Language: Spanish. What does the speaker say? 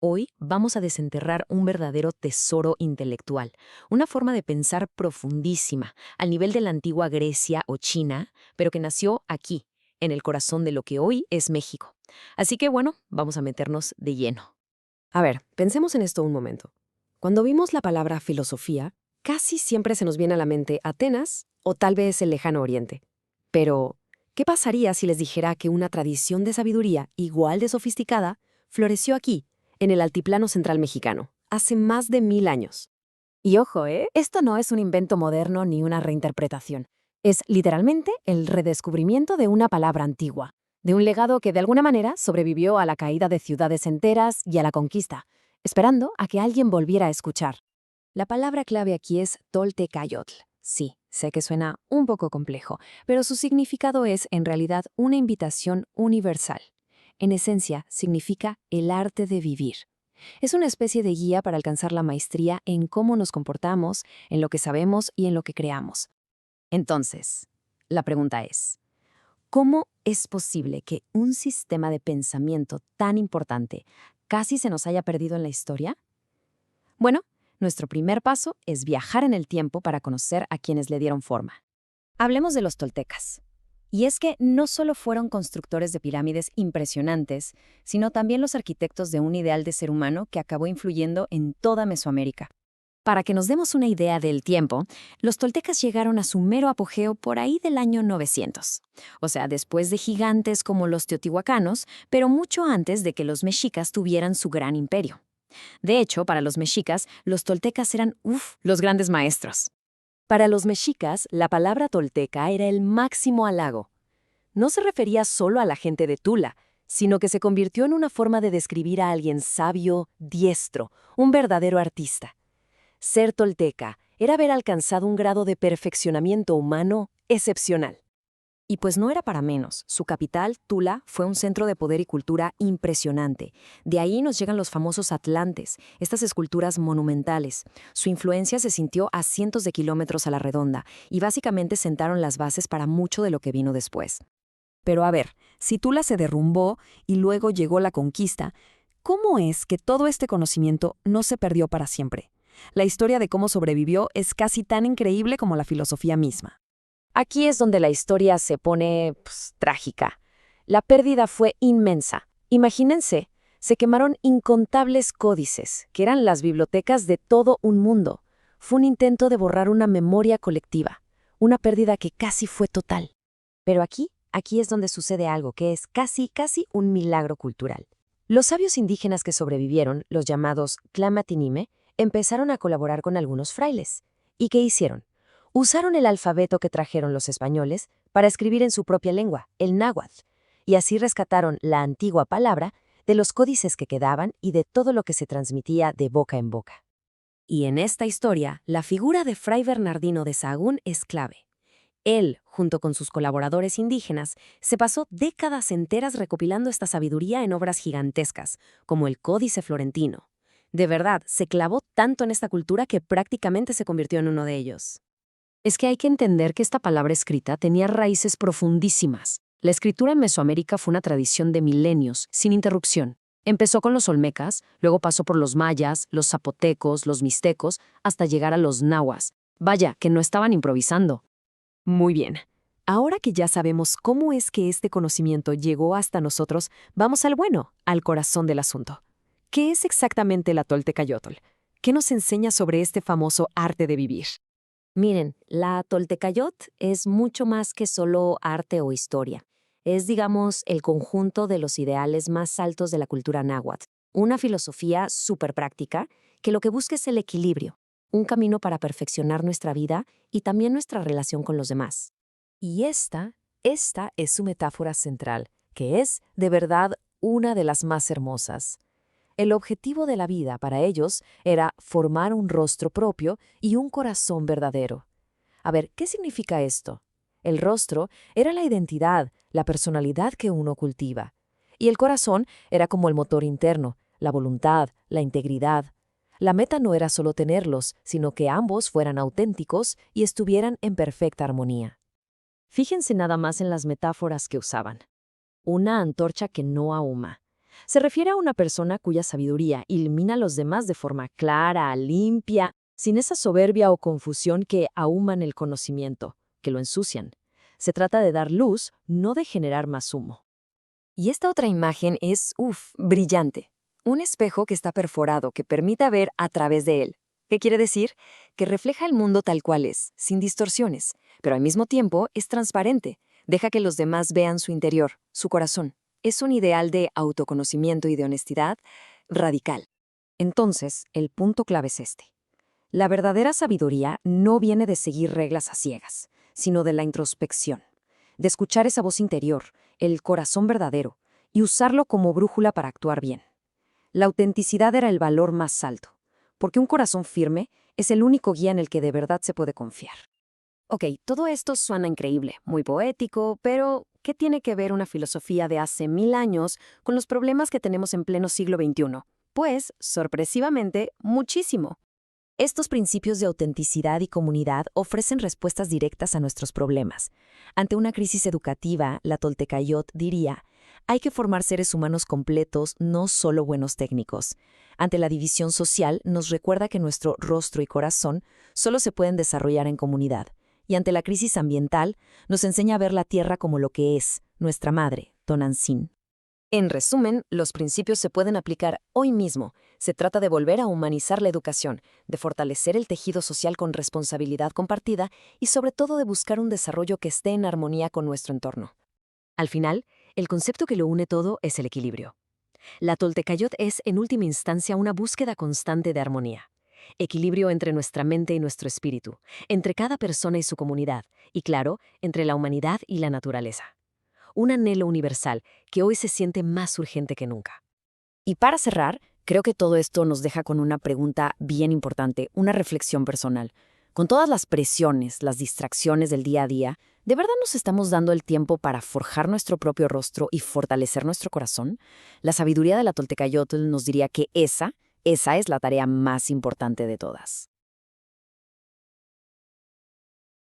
Hoy vamos a desenterrar un verdadero tesoro intelectual, una forma de pensar profundísima, al nivel de la antigua Grecia o China, pero que nació aquí, en el corazón de lo que hoy es México. Así que bueno, vamos a meternos de lleno. A ver, pensemos en esto un momento. Cuando vimos la palabra filosofía, casi siempre se nos viene a la mente Atenas o tal vez el lejano Oriente. Pero, ¿qué pasaría si les dijera que una tradición de sabiduría igual de sofisticada floreció aquí, en el altiplano central mexicano, hace más de 1000 años? Y ojo, esto no es un invento moderno ni una reinterpretación. Es literalmente el redescubrimiento de una palabra antigua, de un legado que de alguna manera sobrevivió a la caída de ciudades enteras y a la conquista, esperando a que alguien volviera a escuchar. La palabra clave aquí es Toltecayotl. Sí, sé que suena un poco complejo, pero su significado es en realidad una invitación universal. En esencia, significa el arte de vivir. Es una especie de guía para alcanzar la maestría en cómo nos comportamos, en lo que sabemos y en lo que creamos. Entonces, la pregunta es, ¿cómo es posible que un sistema de pensamiento tan importante casi se nos haya perdido en la historia? Bueno, nuestro primer paso es viajar en el tiempo para conocer a quienes le dieron forma. Hablemos de los toltecas. Y es que no solo fueron constructores de pirámides impresionantes, sino también los arquitectos de un ideal de ser humano que acabó influyendo en toda Mesoamérica. Para que nos demos una idea del tiempo, los toltecas llegaron a su mero apogeo por ahí del año 900, o sea, después de gigantes como los teotihuacanos, pero mucho antes de que los mexicas tuvieran su gran imperio. De hecho, para los mexicas, los toltecas eran, los grandes maestros. Para los mexicas, la palabra tolteca era el máximo halago. No se refería solo a la gente de Tula, sino que se convirtió en una forma de describir a alguien sabio, diestro, un verdadero artista. Ser tolteca era haber alcanzado un grado de perfeccionamiento humano excepcional. Y pues no era para menos. Su capital, Tula, fue un centro de poder y cultura impresionante. De ahí nos llegan los famosos atlantes, estas esculturas monumentales. Su influencia se sintió a cientos de kilómetros a la redonda y básicamente sentaron las bases para mucho de lo que vino después. Pero a ver, si Tula se derrumbó y luego llegó la conquista, ¿cómo es que todo este conocimiento no se perdió para siempre? La historia de cómo sobrevivió es casi tan increíble como la filosofía misma. Aquí es donde la historia se pone, trágica. La pérdida fue inmensa. Imagínense, se quemaron incontables códices, que eran las bibliotecas de todo un mundo. Fue un intento de borrar una memoria colectiva, una pérdida que casi fue total. Pero aquí es donde sucede algo que es casi un milagro cultural. Los sabios indígenas que sobrevivieron, los llamados Tlamatinime, empezaron a colaborar con algunos frailes. ¿Y qué hicieron? Usaron el alfabeto que trajeron los españoles para escribir en su propia lengua, el náhuatl, y así rescataron la antigua palabra de los códices que quedaban y de todo lo que se transmitía de boca en boca. Y en esta historia, la figura de Fray Bernardino de Sahagún es clave. Él, junto con sus colaboradores indígenas, se pasó décadas enteras recopilando esta sabiduría en obras gigantescas, como el Códice Florentino. De verdad, se clavó tanto en esta cultura que prácticamente se convirtió en uno de ellos. Es que hay que entender que esta palabra escrita tenía raíces profundísimas. La escritura en Mesoamérica fue una tradición de milenios, sin interrupción. Empezó con los olmecas, luego pasó por los mayas, los zapotecos, los mixtecos, hasta llegar a los nahuas. Vaya, que no estaban improvisando. Muy bien. Ahora que ya sabemos cómo es que este conocimiento llegó hasta nosotros, vamos al bueno, al corazón del asunto. ¿Qué es exactamente la Toltecayotl? ¿Qué nos enseña sobre este famoso arte de vivir? Miren, la Toltecayot es mucho más que solo arte o historia. Es, digamos, el conjunto de los ideales más altos de la cultura náhuatl. Una filosofía súper práctica que lo que busca es el equilibrio, un camino para perfeccionar nuestra vida y también nuestra relación con los demás. Y esta es su metáfora central, que es, de verdad, una de las más hermosas. El objetivo de la vida para ellos era formar un rostro propio y un corazón verdadero. A ver, ¿qué significa esto? El rostro era la identidad, la personalidad que uno cultiva. Y el corazón era como el motor interno, la voluntad, la integridad. La meta no era solo tenerlos, sino que ambos fueran auténticos y estuvieran en perfecta armonía. Fíjense nada más en las metáforas que usaban. Una antorcha que no ahuma. Se refiere a una persona cuya sabiduría ilumina a los demás de forma clara, limpia, sin esa soberbia o confusión que ahuman el conocimiento, que lo ensucian. Se trata de dar luz, no de generar más humo. Y esta otra imagen es, brillante. Un espejo que está perforado, que permite ver a través de él. ¿Qué quiere decir? Que refleja el mundo tal cual es, sin distorsiones, pero al mismo tiempo es transparente. Deja que los demás vean su interior, su corazón. Es un ideal de autoconocimiento y de honestidad radical. Entonces, el punto clave es este. La verdadera sabiduría no viene de seguir reglas a ciegas, sino de la introspección, de escuchar esa voz interior, el corazón verdadero, y usarlo como brújula para actuar bien. La autenticidad era el valor más alto, porque un corazón firme es el único guía en el que de verdad se puede confiar. Ok, todo esto suena increíble, muy poético, pero ¿qué tiene que ver una filosofía de hace 1000 años con los problemas que tenemos en pleno siglo XXI? Pues, sorpresivamente, muchísimo. Estos principios de autenticidad y comunidad ofrecen respuestas directas a nuestros problemas. Ante una crisis educativa, la Toltecayot diría, hay que formar seres humanos completos, no solo buenos técnicos. Ante la división social, nos recuerda que nuestro rostro y corazón solo se pueden desarrollar en comunidad. Y ante la crisis ambiental, nos enseña a ver la tierra como lo que es, nuestra madre, Tonantzin. En resumen, los principios se pueden aplicar hoy mismo. Se trata de volver a humanizar la educación, de fortalecer el tejido social con responsabilidad compartida y sobre todo de buscar un desarrollo que esté en armonía con nuestro entorno. Al final, el concepto que lo une todo es el equilibrio. La Toltecayot es, en última instancia, una búsqueda constante de armonía. Equilibrio entre nuestra mente y nuestro espíritu, entre cada persona y su comunidad, y claro, entre la humanidad y la naturaleza. Un anhelo universal que hoy se siente más urgente que nunca. Y para cerrar, creo que todo esto nos deja con una pregunta bien importante, una reflexión personal. Con todas las presiones, las distracciones del día a día, ¿de verdad nos estamos dando el tiempo para forjar nuestro propio rostro y fortalecer nuestro corazón? La sabiduría de la Toltecayotl nos diría que esa es la tarea más importante de todas.